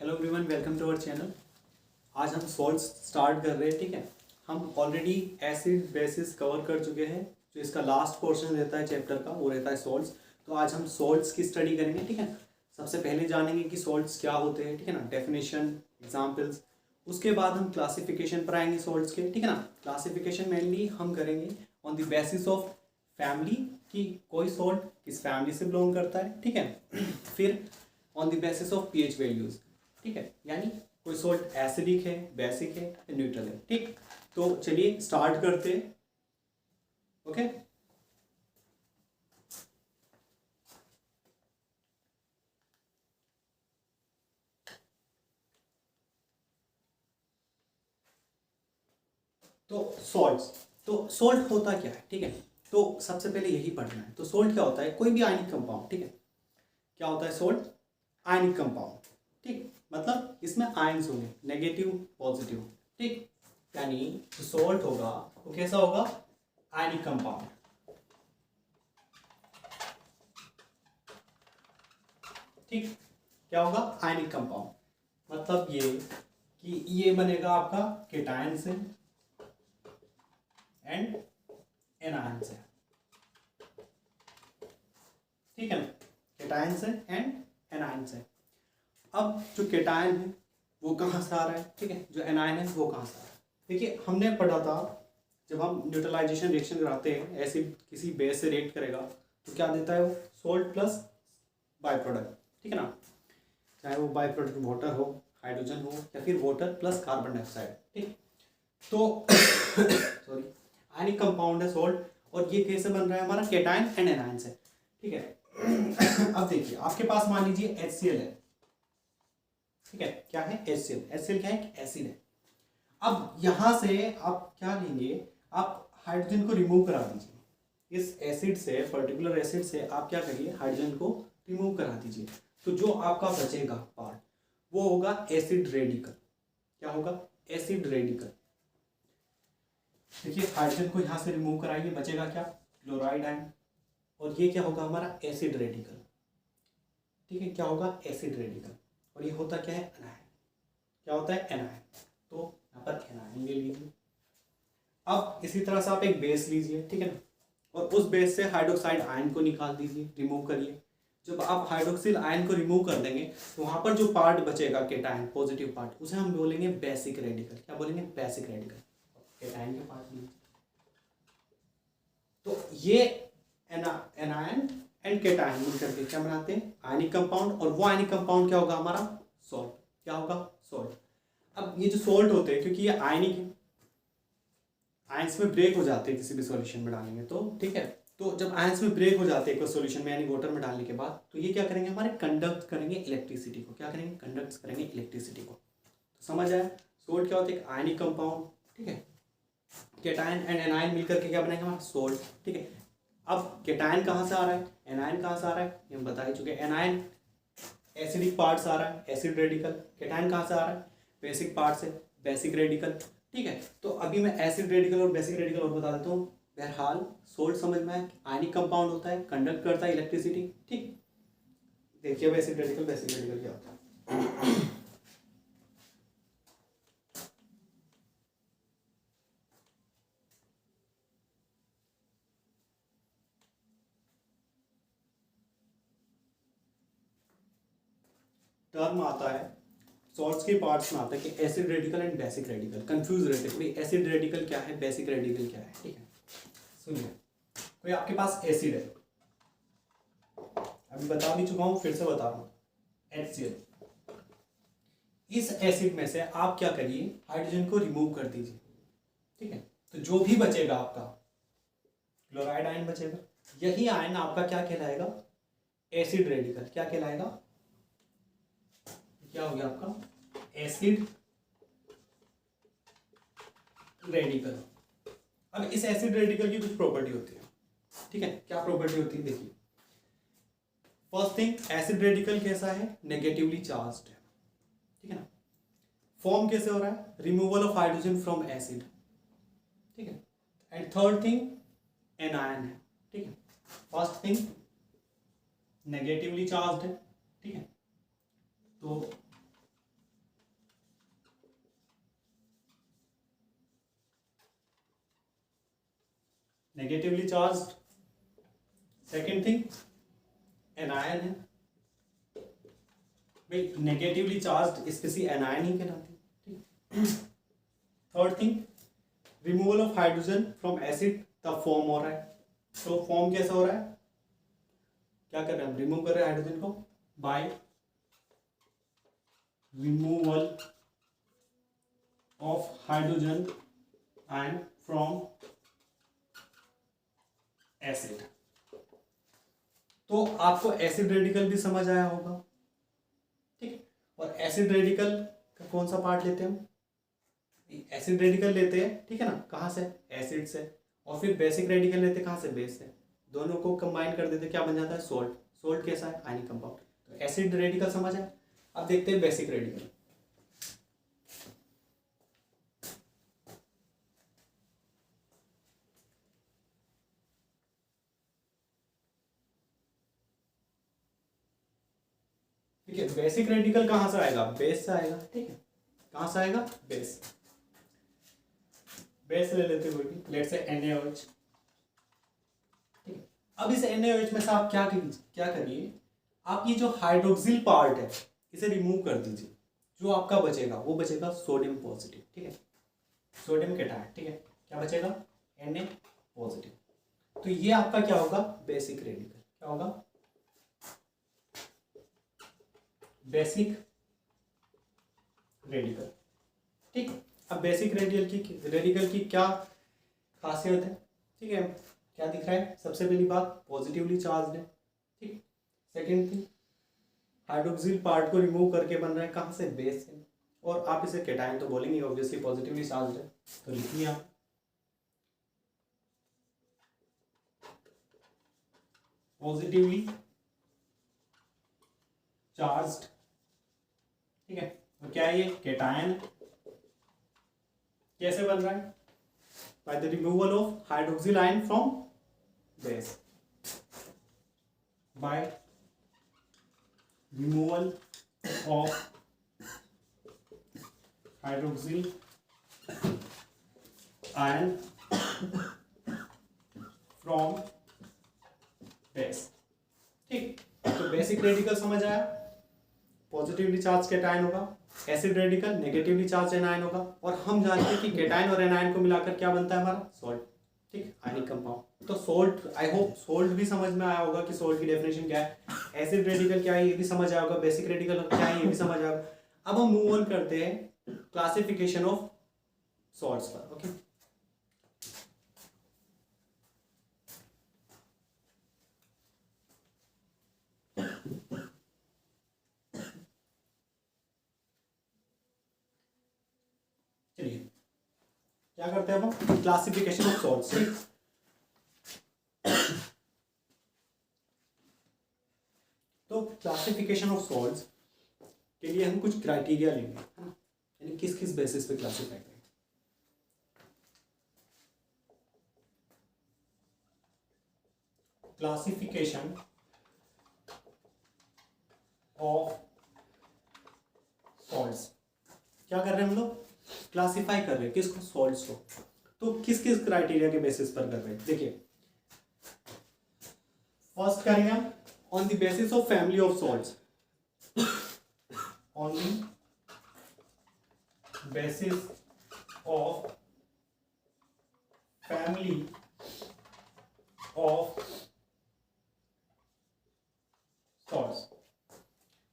Hello everyone, welcome to our channel. आज हम salts start कर रहे हैं। ठीक है, हम ऑलरेडी एसिड बेसिस कवर कर चुके हैं। जो इसका लास्ट पोर्शन रहता है चैप्टर का वो रहता है सॉल्ट्स। तो आज हम सॉल्ट्स की स्टडी करेंगे। ठीक है, सबसे पहले जानेंगे कि सॉल्ट्स क्या होते हैं। ठीक है ना, डेफिनेशन, एग्जाम्पल्स। उसके बाद हम क्लासिफिकेशन पर आएंगे सॉल्ट्स के। ठीक है ना, क्लासिफिकेशन मेनली हम करेंगे on the basis of family कि कोई सॉल्ट किस फैमिली से बिलोंग करता है। ठीक है, फिर on the basis of pH values. ठीक है, यानी कोई सॉल्ट एसिडिक है, बेसिक है या न्यूट्रल है। ठीक, तो चलिए स्टार्ट करते हैं। ओके, तो सॉल्ट होता क्या है। ठीक है, तो सबसे पहले यही पढ़ना है। तो सॉल्ट क्या होता है? कोई भी आयनिक कंपाउंड। ठीक है, क्या होता है सॉल्ट? Ionic compound. ठीक, मतलब इसमें आयन्स होंगे, नेगेटिव पॉजिटिव। ठीक, यानी जो सॉल्ट होगा वो कैसा होगा? Ionic compound. ठीक, क्या होगा? Ionic compound. मतलब ये कि ये बनेगा आपका केटायन से एंड एनायन से। ठीक है ना, केटायन से एंड एनायन से। अब जो केटायन है वो कहाँ से आ रहा है? ठीक है, जो एनायन है वो कहाँ से आ रहा है? देखिए, हमने पढ़ा था जब हम न्यूट्रलाइजेशन रिएक्शन कराते हैं, एसिड किसी बेस से रिएक्ट करेगा तो क्या देता है वो? Salt plus by product. ठीक है ना, चाहे वो बाय प्रोडक्ट वाटर हो, हाइड्रोजन हो, या फिर वाटर प्लस कार्बन डाइऑक्साइड। ठीक, तो सॉरी, आयनिक कंपाउंड है सॉल्ट। और ये कैसे बन रहा है? हमारा केटायन एंड एनायन से। ठीक है, अब देखिए आपके पास मान लीजिए HCl है। ठीक है, क्या है? HCl। HCl क्या है? एसिड है। अब यहां से आप क्या लेंगे? आप हाइड्रोजन को रिमूव करा दीजिए। इस एसिड से, पर्टिकुलर एसिड से आप क्या करिए? हाइड्रोजन को रिमूव करा दीजिए। तो जो आपका बचेगा पार्ट वो होगा एसिड रेडिकल। क्या होगा? Acid radical. देखिए, हाइड्रोजन को यहां से रिमूव कराइए, बचेगा क्या? Chloride ion. और ये क्या होगा? हमारा एसिड रेडिकल। ठीक है, क्या होगा? Acid radical. और ये होता क्या है? एनायन। क्या होता है? एनायन। तो यहाँ पर एनायन ले लीजिए। अब इसी तरह से आप एक बेस लीजिए। ठीक है ना, और उस बेस से हाइड्रोक्साइड आयन को निकाल दीजिए, रिमूव करिए। जब आप हाइड्रोक्सिल आयन को रिमूव कर देंगे तो वहां पर जो पार्ट बचेगा केटायन, पॉजिटिव पार्ट, उसे हम बोलेंगे बेसिक रेडिकल। क्या बोलेंगे? Basic radical. केटायन के पार्ट लीजिए। तो ये एनायन एंड केटायन मिलकर के क्या बनाते हैं? Ionic compound. और वो आयनिक कंपाउंड क्या होगा? हमारा सॉल्ट। क्या होगा? सॉल्ट। अब ये जो सॉल्ट होते हैं, क्योंकि ये आयनिक है, आयंस में ब्रेक हो जाते हैं किसी भी सॉल्यूशन में डालेंगे तो। ठीक है, तो जब आयंस में ब्रेक हो जाते हैं कोई सॉल्यूशन में, यानी वाटर में डालने के बाद, तो ये क्या करेंगे? हमारे कंडक्ट करेंगे इलेक्ट्रिसिटी को। क्या करेंगे? कंडक्ट करेंगे इलेक्ट्रिसिटी को। तो समझ आया? सॉल्ट क्या होता है? Ionic compound. ठीक है, केटायन एंड एनायन मिलकर के क्या बनाएंगे? हमारा सॉल्ट। ठीक है, अब केटायन कहाँ से आ रहा है, एनायन कहाँ से आ रहा है, ये हम बता ही चुके हैं। एनायन एसिडिक पार्ट से आ रहा है, एसिड रेडिकल। केटायन कहाँ से आ रहा है? बेसिक पार्ट से, बेसिक रेडिकल। ठीक है, तो अभी मैं एसिड रेडिकल और बेसिक रेडिकल और बता देता हूँ। बहरहाल सोल्ट समझ में आया, आयनिक कंपाउंड होता है, कंडक्ट करता है इलेक्ट्रिसिटी। ठीक, देखिए अब एसिड रेडिकल बेसिक रेडिकल क्या होता है। टर्म आता है सॉल्ट्स के पार्ट्स में, आता है कि acid radical and basic radical. Confuse रहते हैं भाई, एसिड रेडिकल क्या है, बेसिक रेडिकल क्या है। ठीक है, सुनिए, कोई आपके पास एसिड है, अभी बता भी चुका हूं, फिर से बता रहा हूं, HCl। इस एसिड में से आप क्या करिए? हाइड्रोजन को रिमूव कर दीजिए। ठीक है, तो जो भी बचेगा आपका क्लोराइड आयन बचेगा। यही आयन आपका क्या कहलाएगा? Acid radical. क्या कहलाएगा? क्या हो गया आपका? Acid radical. अब इस एसिड रेडिकल की कुछ प्रॉपर्टी होती है। ठीक है, क्या प्रॉपर्टी होती है? देखिए, फर्स्ट थिंग, एसिड रेडिकल कैसा है? नेगेटिवली चार्ज्ड है। ठीक है ना, फॉर्म कैसे हो रहा है? Removal of hydrogen from acid. ठीक है, एंड थर्ड थिंग, एनायन है। ठीक है, फर्स्ट थिंग नेगेटिवली चार्ज्ड है। ठीक है, तो negatively charge. Second thing anion है भाई, नेगेटिवली चार्ज स्पीसी एनायन ही कहलाती है। Third thing removal of hydrogen from acid, तब फॉर्म हो रहा है। तो फॉर्म कैसा हो रहा है, क्या कर रहे हैं हम, रिमूव कर रहे हैं हाइड्रोजन को by removal of hydrogen ion from acid. तो आपको एसिड रेडिकल भी समझ आया होगा, ठीक है। और एसिड रेडिकल का कौन सा पार्ट लेते हैं हम, एसिड रेडिकल लेते हैं, ठीक है ना, कहाँ से, एसिड से। और फिर बेसिक रेडिकल लेते हैं कहाँ से, बेस से। दोनों को कंबाइन कर देते, क्या बन जाता है, सोल्ट। सोल्ट कैसा है, आयनिक कंपाउंड। तो एसिड रेडिकल समझ है। अब देखते हैं बेसिक रेडिकल। ठीक है, बेसिक रेडिकल कहाँ से आएगा, बेस से आएगा, ठीक है। कहाँ से आएगा, बेस। बेस ले लेते हुए भी, लेट्स से NaOH, ठीक है। अब इस NaOH में से आप क्या करिए, आप ये जो हाइड्रोक्सिल पार्ट है इसे रिमूव कर दीजिए। जो आपका बचेगा वो बचेगा सोडियम पॉजिटिव, ठीक है, सोडियम कैटायन, ठीक है। क्या बचेगा, Na पॉजिटिव। तो ये आपका क्या होगा, बेसिक रेडिकल। क्या होगा, बेसिक रेडिकल, ठीक। अब बेसिक रेडिकल की क्या खासियत है, ठीक है। क्या दिख रहा है, सबसे पहली बात पॉजिटिवली चार्ज है, ठीक। सेकेंड थिंग हाइड्रोक्सिल पार्ट को रिमूव करके बन रहा है कहाँ से, बेस से। और आप इसे कैटायन तो बोलेंगे ऑब्वियसली, पॉजिटिवली चार्ज है, तो लिखिए आप पॉजिटिवली चार्ज्ड, ठीक है। और क्या है ये, कैटायन। कैसे बन रहा है, by the removal of hydroxyl ion from base, by removal of hydroxyl ion from base, ठीक। तो बेसिक रेडिकल समझ आया, पॉजिटिवली चार्ज कैटायन होगा, acid radical negatively charge anion होगा। और हम जानते हैं कि कैटायन और एनायन को मिलाकर क्या बनता है हमारा, सॉल्ट, ठीक, आयनिक कंपाउंड। तो सोल्ट, आई होप सोल्ट भी समझ में आया होगा कि सोल्ट की डेफिनेशन क्या है, एसिड रेडिकल क्या है ये भी समझ आया होगा, बेसिक रेडिकल क्या है ये भी समझ आया होगा। अब हम मूव ऑन करते हैं क्लासिफिकेशन ऑफ सॉल्ट्स पर, ओके। चलिए क्या करते हैं हम, क्लासिफिकेशन ऑफ सॉल्ट्स, ठीक। तो क्लासिफिकेशन ऑफ सॉल्ट्स के लिए हम कुछ क्राइटेरिया लेंगे, है ना, यानी किस किस बेसिस पे क्लासिफाई करेंगे। क्लासिफिकेशन ऑफ सॉल्ट्स, क्या कर रहे हैं हम लोग, क्लासिफाई कर रहे हैं किसको, सॉल्ट्स को। तो किस किस क्राइटेरिया के बेसिस पर कर रहे हैं, देखिए। फर्स्ट करेंगे हम on the basis of family of salts, on the basis of family of salts,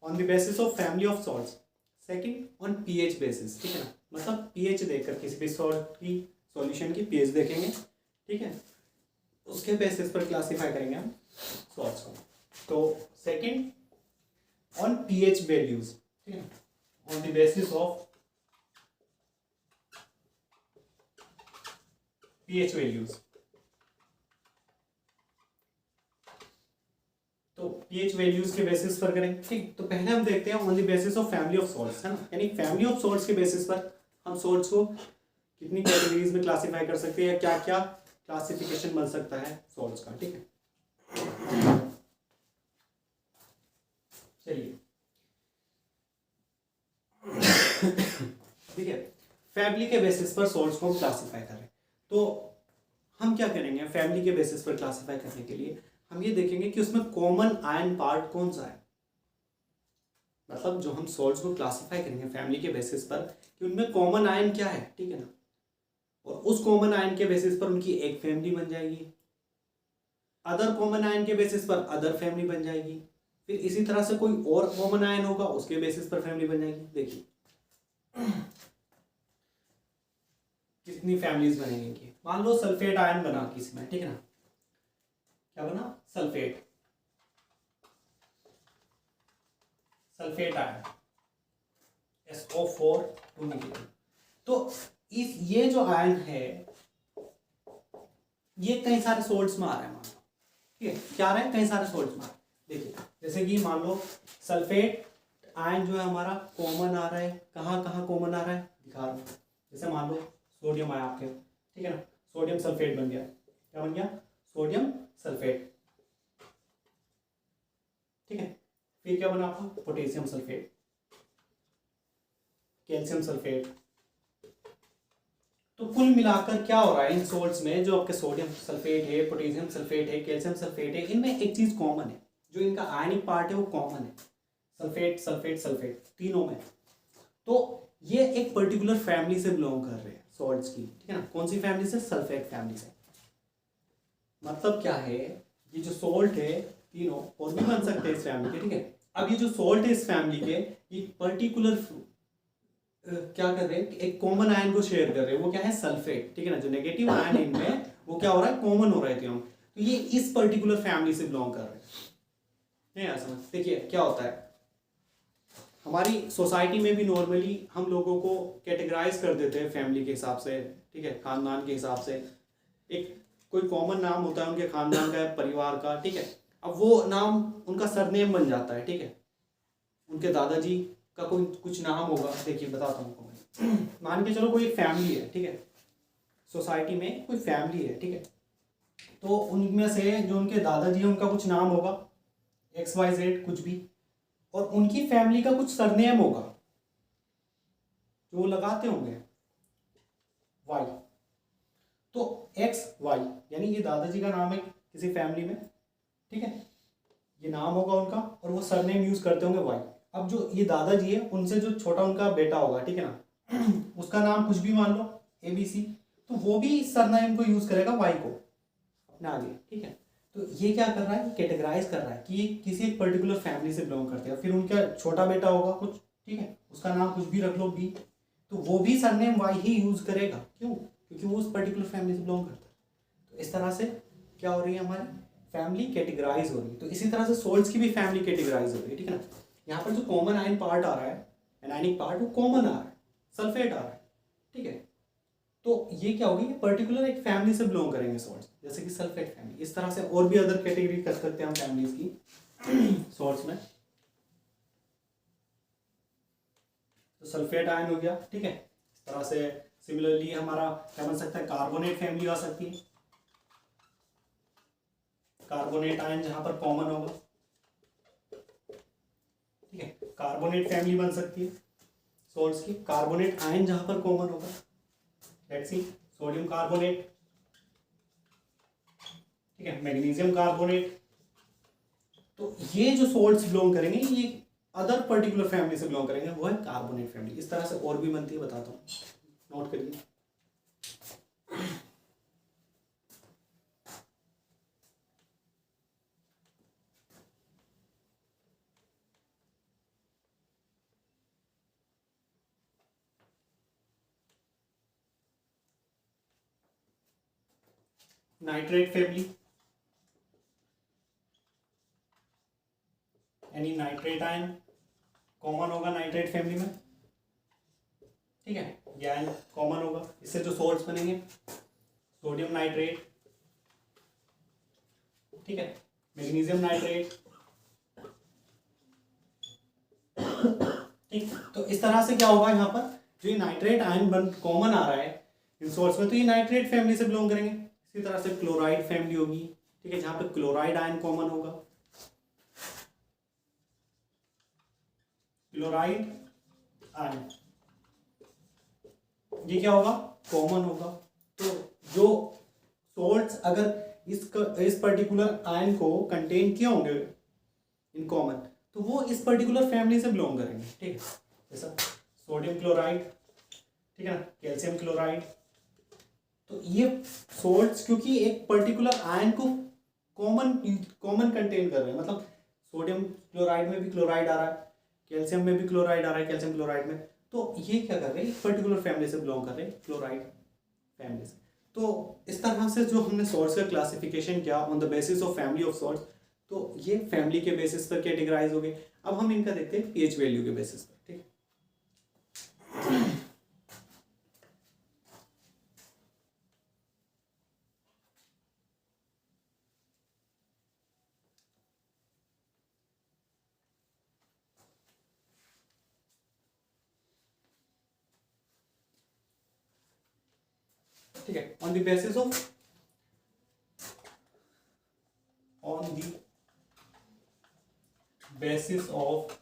on the basis of family of salts. Second on pH basis, ठीक है ना, मतलब पीएच देखकर किसी भी सॉल्ट की सॉल्यूशन की पीएच देखेंगे, ठीक है, उसके बेसिस पर क्लासिफाई करेंगे हम सॉल्ट्स को। तो सेकंड ऑन पीएच वैल्यूज, ठीक है, on the basis of pH values. तो पीएच वैल्यूज के बेसिस पर करेंगे, ठीक। तो पहले हम देखते हैं on the basis of family of salts, है ना, यानी फैमिली ऑफ सॉल्ट्स के बेसिस पर हम सॉल्ट्स को कितनी कैटेगरीज में क्लासिफाई कर सकते हैं, या क्या क्या क्लासिफिकेशन बन सकता है सॉल्ट्स का, ठीक है। चलिए ठीक है, फैमिली के बेसिस पर सॉल्ट्स को हम क्लासिफाई करें। तो हम क्या करेंगे फैमिली के बेसिस पर क्लासीफाई करने के लिए, हम ये देखेंगे कि उसमें कॉमन आयन पार्ट कौन सा है। मतलब जो हम सॉल्ट्स को क्लासीफाई करेंगे फैमिली के बेसिस पर कि उनमें कॉमन आयन क्या है, ठीक है ना, और उस कॉमन आयन के बेसिस पर उनकी एक फैमिली बन जाएगी, अदर कॉमन आयन के बेसिस पर अदर फैमिली बन जाएगी, फिर इसी तरह से कोई और कॉमन आयन होगा उसके बेसिस पर फैमिली बन जाएगी। देखिए कितनी फैमिलीज बनेंगी। मान लो सल्फेट आयन बना किसी में, ठीक है ना, क्या बना, sulphate, sulphate ion SO4 2 negative. तो इस ये जो आयन है ये कई सारे सोल्ट्स में आ रहा है, मान लो, ठीक है, क्या आ रहा है, कई सारे सोल्ट्स में आ रहा है। देखिए जैसे कि मान लो सल्फेट आयन जो है हमारा कॉमन आ रहा है, कहाँ कहाँ कॉमन आ रहा है दिखा रहा हूँ। जैसे मान लो सोडियम आया आपके, ठीक है ना, सोडियम सल्फेट बन गया, क्या बन गया, सोडियम सल्फेट, ठीक है। फिर क्या बना आपका, पोटेशियम सल्फेट, कैल्शियम सल्फेट। तो कुल मिलाकर क्या हो रहा है इन सोल्ट्स में, जो आपके सोडियम सल्फेट है, पोटेशियम सल्फेट है, कैल्शियम सल्फेट है, इनमें एक चीज कॉमन है, जो इनका आयनिक पार्ट है वो कॉमन है, सल्फेट सल्फेट सल्फेट तीनों में। तो ये एक पर्टिकुलर फैमिली से बिलोंग कर रहे हैं सॉल्ट्स की, ठीक है ना, कौन सी फैमिली से, सल्फेट फैमिली से। मतलब क्या है, ये जो सॉल्ट है तीनों और भी बन सकते हैं इस फैमिली के, ठीक है। अब ये जो सॉल्ट है इस फैमिली के, ये पर्टिकुलर क्या कर रहे हैं, एक कॉमन आयन को शेयर कर रहे हैं, वो क्या है, सल्फेट, ठीक है ना। जो नेगेटिव आयन इनमें वो क्या हो रहा है, कॉमन हो रहे थे हम, तो ये इस पर्टिकुलर फैमिली से बिलोंग कर रहे हैं, समझ। देखिए क्या होता है, हमारी सोसाइटी में भी नॉर्मली हम लोगों को कैटेगराइज कर देते हैं फैमिली के हिसाब से, ठीक है, खानदान के हिसाब से। एक कोई कॉमन नाम होता है उनके खानदान का, परिवार का, ठीक है। अब वो नाम उनका सरनेम बन जाता है, ठीक है, उनके दादाजी का कोई कुछ नाम होगा। देखिए बताता हूँ मान के चलो कोई एक फैमिली है, ठीक है, सोसाइटी में कोई फैमिली है, ठीक है। तो उनमें से जो उनके दादाजी है उनका कुछ नाम होगा, XYZ कुछ भी, और उनकी फैमिली का कुछ सरनेम होगा जो वो लगाते होंगे Y। तो XY यानी ये दादाजी का नाम है किसी फैमिली में, ठीक है, ये नाम होगा उनका और वो सरनेम यूज करते होंगे Y। अब जो ये दादाजी है उनसे जो छोटा उनका बेटा होगा, ठीक है ना, उसका नाम कुछ भी मान लो ABC, तो वो भी सरनेम को यूज करेगा Y को अपने आगे, ठीक है। तो ये क्या कर रहा है, कैटेगराइज कर रहा है कि ये किसी एक पर्टिकुलर फैमिली से बिलोंग करते हैं। फिर उनका छोटा बेटा होगा कुछ, ठीक है, उसका नाम कुछ भी रख लो B, तो वो भी सरनेम Y ही यूज करेगा, क्यों, क्योंकि वो उस पर्टिकुलर फैमिली से बिलोंग करता है। तो इस तरह से क्या हो रही है, हमारी फैमिली कैटेगराइज हो रही है। तो इसी तरह से सोल्ट्स की भी फैमिली कैटेगराइज हो रही है, ठीक है ना। यहाँ पर जो कॉमन आयन पार्ट आ रहा है, एनायनिक पार्ट, वो कॉमन आ रहा है, सल्फेट आ रहा है, ठीक है। तो ये क्या होगी, पर्टिकुलर एक फैमिली से बिलोंग करेंगे सॉल्ट्स, जैसे कि सल्फेट फैमिली। इस तरह से और भी अदर कैटेगरी कर सकते हैं हम फैमिलीज की सॉल्ट्स में। तो सल्फेट आयन हो गया, ठीक है। इस तरह से सिमिलरली हमारा क्या बन सकता है, कार्बोनेट फैमिली आ सकती है, कार्बोनेट आयन जहां पर कॉमन होगा, ठीक है, कार्बोनेट फैमिली बन सकती है सॉल्ट्स की, कार्बोनेट आयन जहां पर कॉमन होगा, लेट्स सी सोडियम कार्बोनेट, ठीक है, मैग्नीशियम कार्बोनेट। तो ये जो सॉल्ट्स बिलोंग करेंगे ये अदर पर्टिकुलर फैमिली से बिलोंग करेंगे, वो है कार्बोनेट फैमिली। इस तरह से और भी बनती है, बताता हूँ, नोट करिए। नाइट्रेट फैमिली, यानी नाइट्रेट आयन कॉमन होगा नाइट्रेट फैमिली में, ठीक है, ये आयन कॉमन होगा। इससे जो सॉल्ट्स बनेंगे, सोडियम नाइट्रेट, ठीक है, मैग्नीशियम नाइट्रेट, ठीक। तो इस तरह से क्या होगा, यहाँ पर जो ये नाइट्रेट आयन बन कॉमन आ रहा है इन सॉल्ट्स में, तो ये नाइट्रेट फैमिली से बिलोंग करेंगे। इसी तरह से क्लोराइड फैमिली होगी, ठीक है, जहां पे क्लोराइड आयन कॉमन होगा, क्लोराइड आयन ये क्या होगा, कॉमन होगा। तो जो सोल्ट्स अगर इस पर्टिकुलर आयन को कंटेन किए होंगे इन कॉमन, तो वो इस पर्टिकुलर फैमिली से बिलोंग करेंगे, ठीक है। जैसा सोडियम क्लोराइड, ठीक है ना, कैल्शियम क्लोराइड। तो ये सोल्ट्स क्योंकि एक पर्टिकुलर आयन को कॉमन कंटेन कर रहे हैं, मतलब सोडियम क्लोराइड में भी क्लोराइड आ रहा है, कैल्शियम में भी क्लोराइड आ रहा है, कैल्शियम क्लोराइड में, तो ये क्या कर रहे हैं, एक पर्टिकुलर फैमिली से बिलोंग कर रहे हैं, क्लोराइड फैमिली से। तो इस तरह से जो हमने सॉल्ट्स का क्लासिफिकेशन किया on the basis of family of salts, तो ये फैमिली के बेसिस पर कैटेगराइज हो गए। अब हम इनका देखते हैं पीएच वैल्यू के बेसिस पर, ठीक है। ठीक है, on the basis of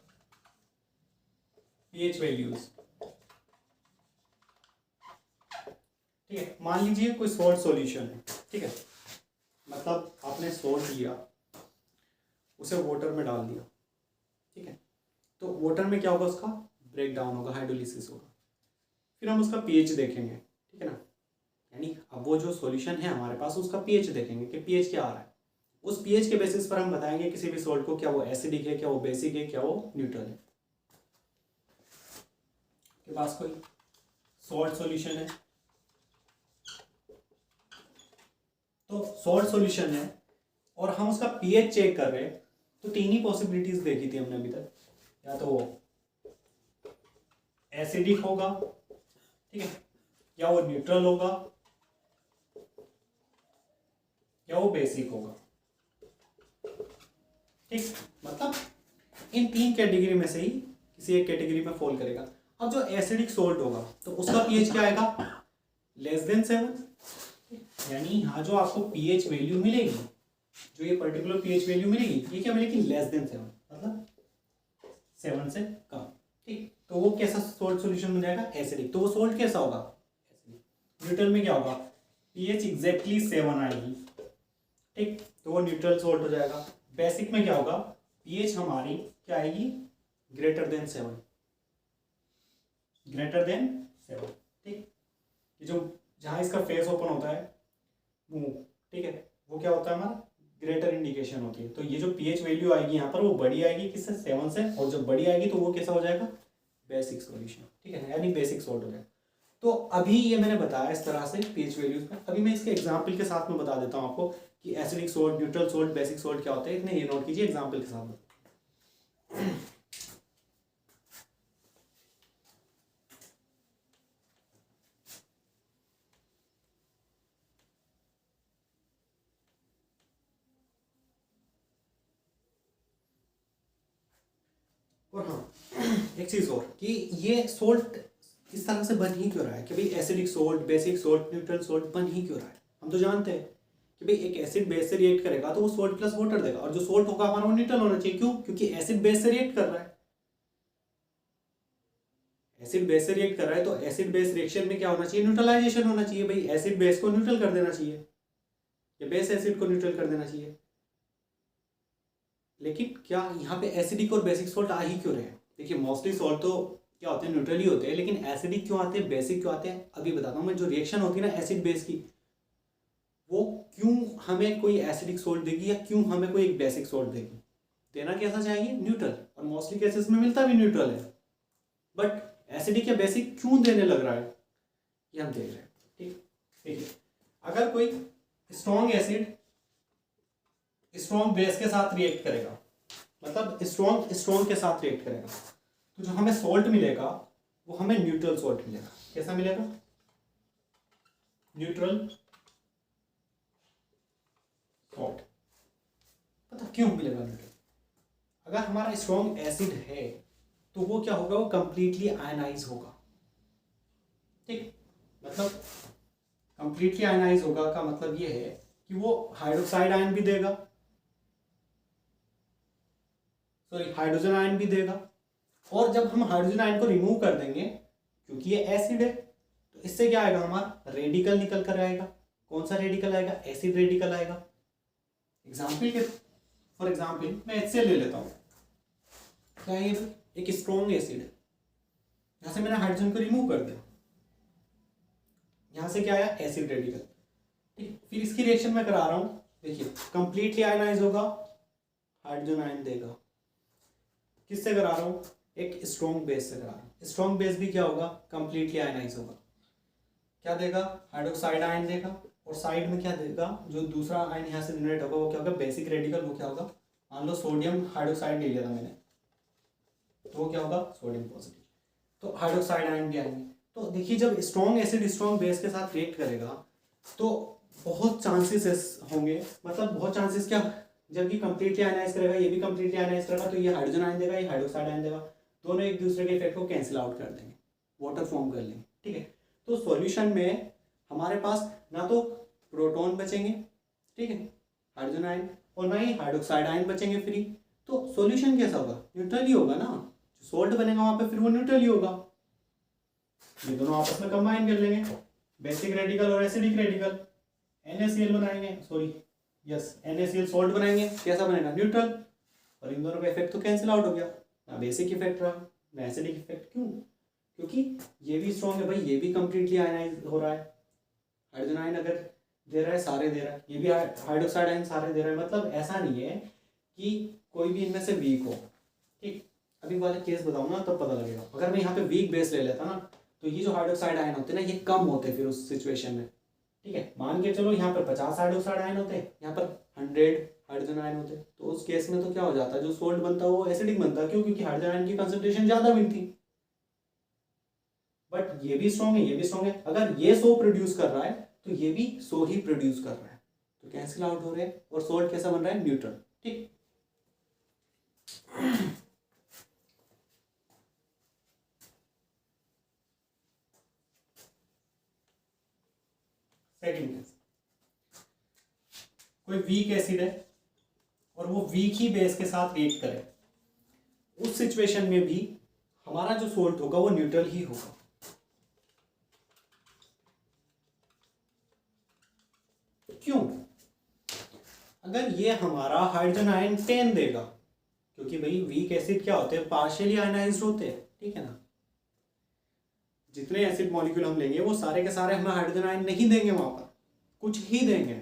pH values, ठीक है। मान लीजिए कोई सॉल्ट सॉल्यूशन है, ठीक है, मतलब आपने सॉल्ट लिया, उसे वाटर में डाल दिया, ठीक है, तो वाटर में क्या होगा, उसका ब्रेक डाउन होगा, हाइड्रोलिसिस होगा, फिर हम उसका पीएच देखेंगे, ठीक है ना, यानी अब वो जो सॉल्यूशन है हमारे पास उसका पीएच देखेंगे कि पीएच क्या आ रहा है। उस पीएच के बेसिस पर हम बताएंगे किसी भी सॉल्ट को क्या वो एसिडिक है, क्या वो बेसिक है, क्या वो न्यूट्रल है। के पास कोई सॉल्ट सॉल्यूशन है, तो सॉल्ट सॉल्यूशन है और हम उसका पीएच चेक कर रहे हैं, तो तीन ही पॉसिबिलिटीज देखी थी हमने अभी तक, या तो वो एसिडिक होगा, ठीक है, या वो न्यूट्रल होगा, या वो बेसिक होगा, ठीक। मतलब इन तीन कैटेगरी में से ही किसी एक कैटेगरी में फॉल करेगा। अब जो एसिडिक सोल्ट होगा तो उसका पीएच क्या आएगा, लेस देन 7, यानी यहाँ जो आपको पीएच वैल्यू मिलेगी, जो ये पर्टिकुलर पीएच वैल्यू मिलेगी, ये क्या मिलेगी, लेस देन 7, मतलब 7 से कम, ठीक। तो वो कैसा सोल्ट सॉल्यूशन बन जाएगा, एसिडिक। तो वो सोल्ट कैसा होगा, एसिडिक। न्यूट्रल में क्या होगा, पीएच एग्जैक्टली 7 आएगी, ठीक, तो वो न्यूट्रल सोल्ट हो जाएगा। बेसिक में क्या होगा, पीएच हमारी क्या आएगी, ग्रेटर देन 7, ग्रेटर देन 7, ठीक। ये जो जहाँ इसका फेस ओपन होता है मुंह, ठीक है, वो क्या होता है हमारा, ग्रेटर इंडिकेशन होती है। तो ये जो पीएच वैल्यू आएगी यहाँ पर वो बड़ी आएगी किससे, 7 से, और जब बड़ी आएगी तो वो कैसा हो जाएगा, बेसिक सॉल्यूशन, ठीक है, यानी बेसिक सोल्ट हो जाएगा। तो अभी ये मैंने बताया इस तरह से पीएच वैल्यूज में। अभी मैं इसके एग्जाम्पल के साथ में बता देता हूँ आपको कि acidic salt, neutral salt, basic salt क्या होता है, इतने ये नोट कीजिए एग्जाम्पल के साथ में। और हाँ, एक चीज और कि ये सोल्ट इस तरह से बन ही क्यों रहा है, कि भाई acidic salt, basic salt, neutral salt बन ही क्यों रहा है। हम तो जानते हैं कि भाई एक एसिड बेस से रिएक्ट करेगा तो वो सोल्ट प्लस वाटर देगा, और जो सोल्ट होगा हमारा वो न्यूट्रल होना चाहिए। क्यों, क्योंकि एसिड बेस से रिएक्ट कर रहा है, एसिड बेस से रिएक्ट कर रहा है, तो एसिड बेस रिएक्शन में क्या होना चाहिए, न्यूट्रलाइजेशन होना चाहिए। भाई एसिड बेस को न्यूट्रल कर देना चाहिए, या बेस एसिड को न्यूट्रल कर देना चाहिए। लेकिन क्या यहाँ पे एसिडिक और बेसिक सोल्ट आ ही क्यों रहे हैं। देखिए मोस्टली सोल्ट तो क्या होते हैं, न्यूट्रल ही होते हैं, लेकिन एसिडिक क्यों आते हैं, बेसिक क्यों आते हैं, अभी बताता हूँ मैं। जो रिएक्शन होती है ना एसिड बेस की, वो क्यों हमें कोई एसिडिक सोल्ट देगी या क्यों हमें कोई एक बेसिक सोल्ट देगी। देना कैसा चाहिए, न्यूट्रल, और मोस्टली केसेस में मिलता भी न्यूट्रल है। बट एसिडिक या बेसिक क्यों देने लग रहा है, ये हम देख रहे हैं, ठीक। देखिए अगर कोई स्ट्रॉन्ग एसिड स्ट्रॉन्ग बेस के साथ रिएक्ट करेगा, मतलब स्ट्रॉन्ग के साथ रिएक्ट करेगा, तो जो हमें सोल्ट मिलेगा वो हमें न्यूट्रल सोल्ट मिलेगा। कैसा मिलेगा, न्यूट्रल सोल्ट। पता क्यों मिलेगा न्यूट्रल, अगर हमारा स्ट्रॉन्ग एसिड है तो वो क्या होगा, वो कंप्लीटली आयनाइज होगा, ठीक। मतलब कंप्लीटली आयनाइज होगा का मतलब ये है कि वो हाइड्रोक्साइड आयन भी देगा, सॉरी हाइड्रोजन आयन भी देगा। और जब हम हाइड्रोजन आयन को रिमूव कर देंगे, क्योंकि ये एसिड है, तो इससे क्या आएगा, हमारा रेडिकल निकल कर आएगा, कौन सा रेडिकल आएगा? एसिड रेडिकल आएगा। एग्जाम्पल के फॉर एग्जाम्पल मैं HCl ले लेता हूँ। क्या है ये? एक स्ट्रॉन्ग एसिड है। यहाँ से मैंने हाइड्रोजन को रिमूव कर दिया, यहाँ से क्या आया? Acid radical. ठीक, फिर इसकी रिएक्शन मैं करा रहा हूँ। देखिए कंप्लीटली आयनाइज होगा, हाइड्रोजन आयन देगा। किससे करा रहा हूँ? एक स्ट्रॉन्ग बेस से करा रहा हूँ। स्ट्रॉन्ग बेस भी क्या होगा? कंप्लीटली आयनाइज होगा। क्या देगा? हाइड्रोक्साइड आयन देगा। और साइड में क्या देगा? जो दूसरा आयन यहाँ से जनरेट होगा वो क्या होगा? Basic radical. वो क्या होगा? मान लो सोडियम हाइड्रोक्साइड ले लिया था मैंने, तो वो क्या होगा? Sodium positive. तो हाइड्रोक्साइड आयन भी आएंगे। तो देखिए जब स्ट्रॉन्ग एसिड स्ट्रॉन्ग बेस के साथ रिएक्ट करेगा तो बहुत चांसेस होंगे, मतलब बहुत चांसेस क्या, जबकि कंप्लीटली आयनाइज करेगा, ये भी कंप्लीटली आयनाइज करेगा, तो ये हाइड्रोजन आयन देगा, ये हाइड्रोक्साइड आयन देगा, दोनों एक दूसरे के इफेक्ट को कैंसिल आउट कर देंगे, वाटर फॉर्म कर लेंगे। ठीक है, तो सॉल्यूशन में हमारे पास ना तो प्रोटॉन बचेंगे, ठीक है, हाइड्रोजन आयन, और ना ही हाइड्रोक्साइड आयन बचेंगे फ्री। तो सॉल्यूशन कैसा होगा? न्यूट्रल ही होगा ना। जो सोल्ट बनेगा वहां पे फिर वो न्यूट्रल ही होगा। ये दोनों आपस में कंबाइन कर लेंगे, बेसिक रेडिकल और एसिडिक रेडिकल, NaCl बनाएंगे, सॉरी यस NaCl सॉल्ट बनाएंगे, कैसा बनेगा? न्यूट्रल। और इन दोनों का इफेक्ट तो कैंसिल आउट हो गया, ना बेसिक इफेक्ट रहा ना एसिडिक इफेक्ट। क्यों? क्योंकि ये भी स्ट्रॉन्ग है भाई, ये भी कंप्लीटली आयनाइज हो रहा है। हाइड्रोजन आयन अगर दे रहा है, सारे दे रहा है, ये भी हाइड्रोक्साइड आयन सारे दे रहा है। मतलब ऐसा नहीं है कि कोई भी इनमें से वीक हो। ठीक, अभी वाले केस बताऊँ ना तब पता लगेगा। अगर मैं यहाँ पे वीक बेस ले लेता ना, तो ये जो हाइड्रोक्साइड आयन होते हैं ना, ये कम होते फिर उस सिचुएशन में। ठीक है, मान के चलो यहाँ पर 50 हाइड्रोक्साइड आयन होते हैं, यहाँ पर 100 हाइड्रोजन आयन होते, तो उस केस में तो क्या हो जाता है? जो सोल्ट बनता है वो एसिडिक बनता है। क्यों? क्योंकि हाइड्रोजन आयन की कंसंट्रेशन ज्यादा मिलती। बट ये भी स्ट्रॉन्ग है, ये भी स्ट्रॉन्ग है। अगर ये 100 प्रोड्यूस कर रहा है तो ये भी 100 ही प्रोड्यूस कर रहा है, तो कैंसिल आउट हो रहे हैं और सोल्ट कैसा बन रहा है? न्यूट्रल। ठीक, सेकंड केस, कोई वीक एसिड है और वो वीक ही बेस के साथ रिएक्ट करे, उस सिचुएशन में भी हमारा जो सोल्ट होगा वो न्यूट्रल ही होगा। क्यों? अगर ये हमारा हाइड्रोजन आयन 10 देगा, क्योंकि भाई वीक एसिड क्या होते हैं? पार्शियली आयनाइज्ड होते हैं। ठीक है ना, जितने एसिड मॉलिक्यूल हम लेंगे वो सारे के सारे हमें हाइड्रोजन आयन नहीं देंगे, वहां पर कुछ ही देंगे।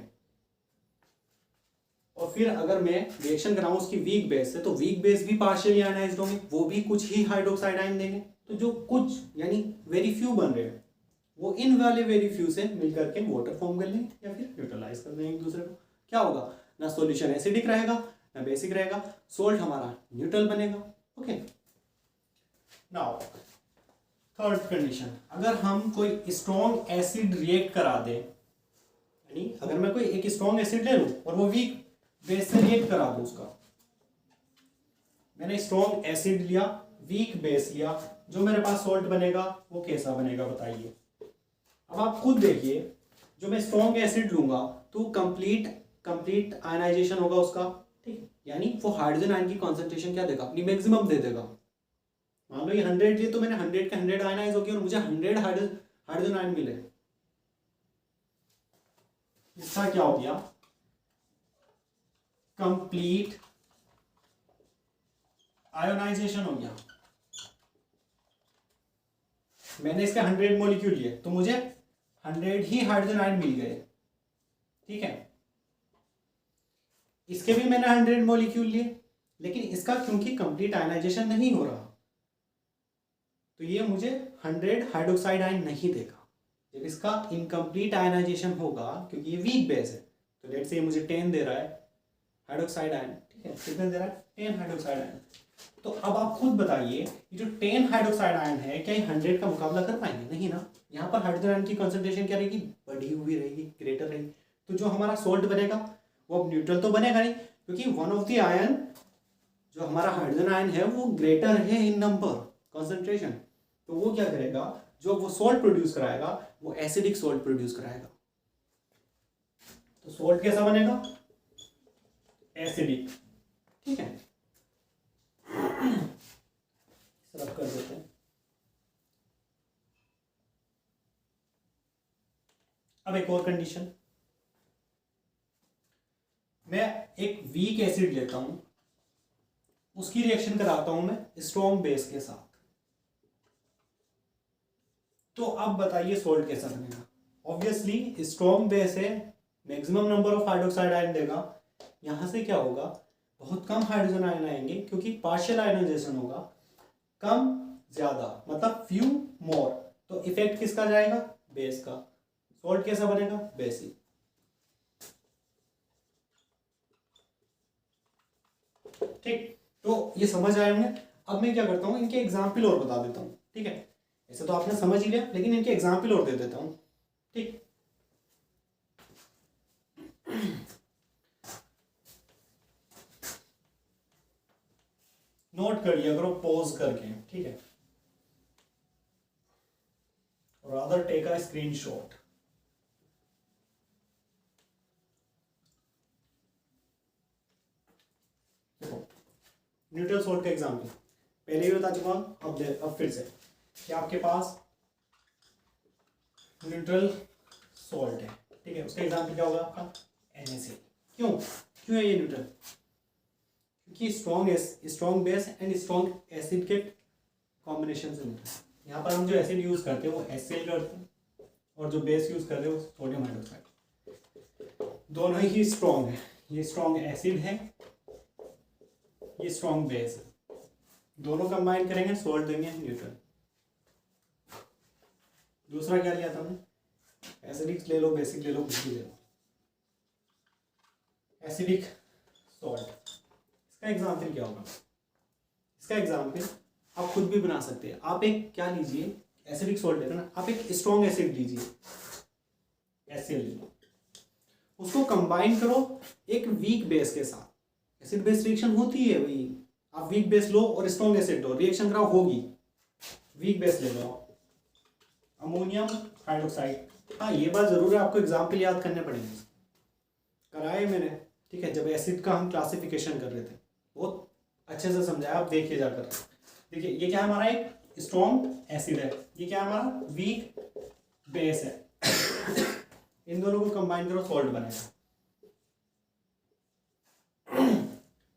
और फिर अगर मैं रिएक्शन कराऊं उसकी वीक बेस से, तो वीक बेस भी पार्शियली आयनाइज्ड होंगे, वो भी कुछ ही हाइड्रोक्साइड आयन देंगे। तो जो कुछ यानी वेरी फ्यू बन रहे हैं वो इन वाले वेरी फ्यू से मिलकर के वाटर फॉर्म कर लेंगे या फिर न्यूट्रलाइज कर देंगे एक दूसरे को। क्या होगा? ना सॉल्यूशन एसिडिक रहेगा ना बेसिक रहेगा, सोल्ट हमारा न्यूट्रल बनेगा। ओके, नाउ थर्ड कंडीशन, अगर हम कोई स्ट्रॉन्ग एसिड रिएक्ट करा दे, यानी अगर मैं कोई एक स्ट्रॉन्ग एसिड ले लूं और वो वीक बेस से रिएक्ट करा दूं उसका, मैंने स्ट्रॉन्ग एसिड लिया, वीक बेस लिया, जो मेरे पास सोल्ट बनेगा वो कैसा बनेगा बताइए। अब आप खुद देखिए, जो मैं स्ट्रॉन्ग एसिड लूंगा तो कंप्लीट आयनाइजेशन होगा उसका। ठीक, यानी वो हाइड्रोजन आयन की कॉन्सेंट्रेशन क्या देगा? अपनी मैक्सिमम दे देगा। मान लो ये 100 लिए तो मैंने 100 के 100 आयनाइज हो गया और मुझे 100 हाइड्रोजन आयन मिले। इसका क्या हो गया? कंप्लीट आयोनाइजेशन हो गया। मैंने इसके 100 मॉलिक्यूल लिए तो मुझे 100 ही हाइड्रोजन आयन मिल गए। ठीक है, इसके भी मैंने 100 मॉलिक्यूल लिए, लेकिन इसका क्योंकि कंप्लीट आयनाइजेशन नहीं हो रहा तो ये मुझे 100 हाइड्रोक्साइड आयन नहीं देगा। जब इसका इनकम्प्लीट आयनाइजेशन होगा, क्योंकि ये वीक बेस है, तो लेट्स से ये मुझे 10 दे रहा है हाइड्रोक्साइड आयन। ठीक है, कितना दे रहा है? 10 हाइड्रोक्साइड आयन। तो अब आप खुद बताइए, ये जो 10 हाइड्रोक्साइड आयन है क्या ये 100 का मुकाबला कर पाएंगे? नहीं ना। यहाँ पर हाइड्रोजन आयन की कॉन्सेंट्रेशन क्या रहेगी? बढ़ी हुई रहेगी, ग्रेटर रहेगी। तो जो हमारा सोल्ट बनेगा वो अब न्यूट्रल तो बनेगा नहीं, क्योंकि वन ऑफ द आयन, जो हमारा हाइड्रोजन आयन है वो ग्रेटर है इन नंबर कॉन्सेंट्रेशन। तो वो क्या करेगा? जो वो सोल्ट प्रोड्यूस कराएगा वो एसिडिक सोल्ट प्रोड्यूस कराएगा। तो सोल्ट कैसा बनेगा? एसिडिक। ठीक है, रब कर देते हैं। अब एक और कंडीशन, मैं एक वीक एसिड लेता हूं, उसकी रिएक्शन कराता हूं मैं स्ट्रॉन्ग बेस के साथ, तो अब बताइए सोल्ट कैसा बनेगा। ऑब्वियसली स्ट्रॉन्ग बेस है, maximum number of hydroxide ion देगा। यहां से क्या होगा, बहुत कम हाइड्रोजन आयन आएंगे क्योंकि पार्शियल आयनाइजेशन होगा, कम ज्यादा मतलब फ्यू मोर, तो इफेक्ट किसका जाएगा, बेस का। सोल्ट कैसा बनेगा, बेसिक। ठीक, तो ये समझ आए होंगे। अब मैं क्या करता हूँ, इनके एग्जाम्पल और बता देता हूँ। ठीक है, ऐसे तो आपने समझ ही लिया, लेकिन इनके एग्जाम्पल और दे देता हूँ। ठीक, नोट कर लिया करो पॉज करके। ठीक है, rather take a screenshot. Neutral salt का एग्जाम्पल पहले ही बता चुका हूं, अब फिर से कि आपके पास न्यूट्रल सोल्ट है। ठीक है, उसका एग्जाम्पल क्या होगा आपका, NaCl। क्यों क्यों है ये न्यूट्रल, क्योंकि strong base and strong acid के कॉम्बिनेशन से मिलता है। यहाँ पर हम जो एसिड यूज करते हैं वो HCl करते हैं, और जो बेस यूज करते हैं वो सोडियम हाइड्रोक्साइड। दोनों ही स्ट्रॉन्ग है, ये स्ट्रॉन्ग एसिड है, ये स्ट्रॉन्ग बेस है, दोनों कंबाइन करेंगे सोल्ट देंगे न्यूट्रल। दूसरा क्या लिया था हमने, एसिडिक ले लो, बेसिक ले लो, कुछ भी ले लो, एसिडिक सॉल्ट। इसका एग्जाम्पल क्या होगा, इसका एग्जाम्पल आप खुद भी बना सकते हैं। आप एक क्या लीजिए, एसिडिक सॉल्ट लेना ना, आप एक स्ट्रॉन्ग एसिड लीजिए, HCl ले लो, उसको कंबाइन करो एक वीक बेस के साथ। एसिड बेस रिएक्शन होती है भाई, आप वीक बेस लो और स्ट्रॉन्ग एसिड लो, रिएक्शन कराओ, होगी। वीक बेस ले लो, अमोनियम हाइड्रोक्साइड। हाँ, ये बात जरूर है, आपको एग्जाम्पल याद करने पड़ेंगे, कराए मैंने। ठीक है, जब एसिड का हम क्लासिफिकेशन कर रहे थे बहुत अच्छे से समझाया, आप देखिए जाकर। देखिए ये क्या हमारा एक स्ट्रॉन्ग एसिड है, ये क्या हमारा वीक बेस है। इन दोनों को कंबाइन करो, सॉल्ट बनेगा।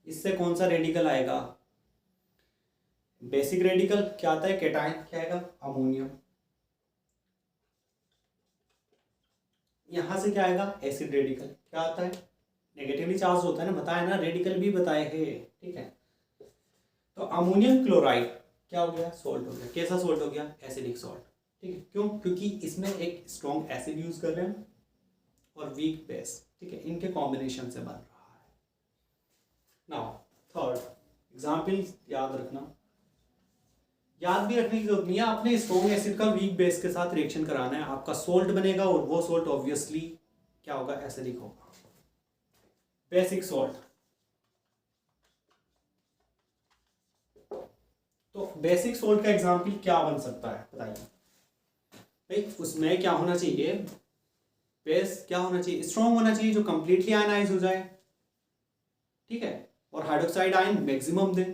इससे कौन सा रेडिकल आएगा, बेसिक रेडिकल क्या आता है, केटायन क्या आएगा, अमोनियम। यहां से क्या आएगा, एसिड रेडिकल क्या आता है, नेगेटिवली चार्ज होता है ना, बताया ना, रेडिकल भी बताए हैं। ठीक है, तो अमोनियम क्लोराइड क्या हो गया, सोल्ट हो गया। कैसा सोल्ट हो गया, एसिडिक सोल्ट। ठीक है, क्यों, क्योंकि इसमें एक स्ट्रॉन्ग एसिड यूज कर रहे हैं और वीक बेस। ठीक है, इनके कॉम्बिनेशन से बन रहा है। नाउ थर्ड एग्जाम्पल याद रखना, याद भी रखने की जरूरत नहीं है, आपने स्ट्रॉन्ग एसिड का वीक बेस के साथ रिएक्शन कराना है, आपका सोल्ट बनेगा, और वो सोल्ट ऑब्वियसली क्या होगा, एसिडिक होगा। बेसिक सोल्ट, तो बेसिक सोल्ट का एग्जाम्पल क्या बन सकता है बताइए भाई। उसमें क्या होना चाहिए, बेस क्या होना चाहिए, स्ट्रॉन्ग होना चाहिए, जो कंप्लीटली आयनाइज हो जाए। ठीक है, और हाइड्रोक्साइड आयन मैक्सिमम दे,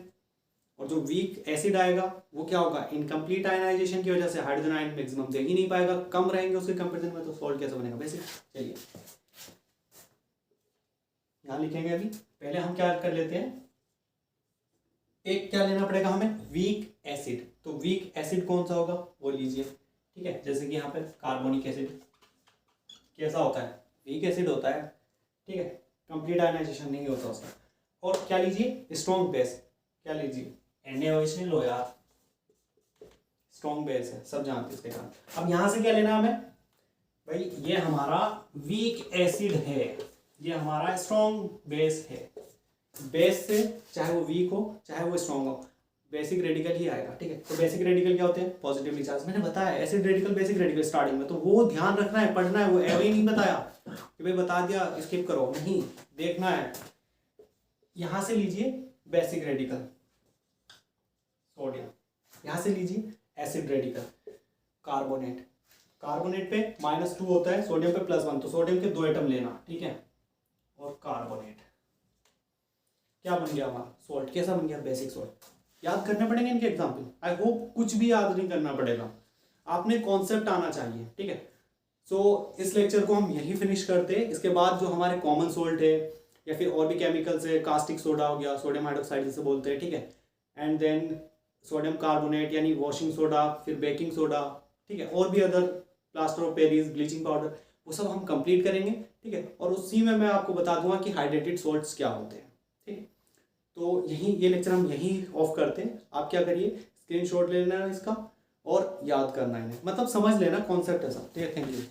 और जो वीक एसिड आएगा वो क्या होगा, इनकम्प्लीट आयनाइजेशन की वजह से हाइड्रोजन आयन मैक्सिमम दे ही नहीं पाएगा, कम रहेंगे उसके कंपेरिजन में, तो सॉल्ट कैसे बनेगा, बेसिक। चलिए यहां लिखेंगे, अभी पहले हम क्या कर लेते हैं, एक क्या लेना पड़ेगा हमें, वीक एसिड। तो वीक एसिड कौन सा होगा वो लीजिए। ठीक है, जैसे कि यहाँ पे कार्बोनिक एसिड कैसा होता है, वीक एसिड होता है। ठीक है, कंप्लीट आयनाइजेशन नहीं होता उसका। और क्या लीजिए, स्ट्रॉन्ग बेस, क्या लीजिए, NaOH लो यार, स्ट्रॉन्ग बेस है, सब जानते हैं इसके कारण। अब यहां से क्या लेना हमें भाई, ये हमारा वीक एसिड है, ये हमारा स्ट्रॉन्ग बेस है। बेस से चाहे वो वीक हो चाहे वो स्ट्रॉन्ग हो, बेसिक रेडिकल ही आएगा। ठीक है, तो बेसिक रेडिकल क्या होते हैं, पॉजिटिवली चार्ज। मैंने बताया acid radical basic radical starting में, तो वो ध्यान रखना है, पढ़ना है, वो एवं ही नहीं बताया कि भाई बता दिया स्किप करो, नहीं, देखना है। यहां से लीजिए बेसिक रेडिकल सोडियम, यहां से लीजिए एसिड रेडिकल कार्बोनेट, कार्बोनेट पे -2 होता है, सोडियम पे +1, तो सोडियम के 2 एटम लेना। ठीक है, और कार्बोनेट क्या बन गया हमारा, सोल्ट। कैसा बन गया, बेसिक सोल्ट। याद करने पड़ेंगे इनके एग्जाम्पल, आई होप कुछ भी याद नहीं करना पड़ेगा, आपने कॉन्सेप्ट आना चाहिए। ठीक है, सो इस लेक्चर को हम यही फिनिश करते हैं। इसके बाद जो हमारे कॉमन सोल्ट है, या फिर और भी केमिकल्स है, कास्टिक सोडा हो गया, सोडियम हाइड्रोक्साइड जिसे बोलते हैं, ठीक है, एंड देन सोडियम कार्बोनेट यानी वॉशिंग सोडा, फिर बेकिंग सोडा, ठीक है, और भी other plaster of Paris, bleaching powder, वो सब हम कंप्लीट करेंगे, ठीक है। और उसी में मैं आपको बता दूंगा कि हाइड्रेटेड सॉल्ट्स क्या होते हैं, ठीक है। तो यही ये लेक्चर हम यहीं ऑफ करते हैं। आप क्या करिए, स्क्रीनशॉट ले लेना इसका और याद करना है, मतलब समझ लेना कॉन्सेप्ट है सब, ठीक है। Thank you.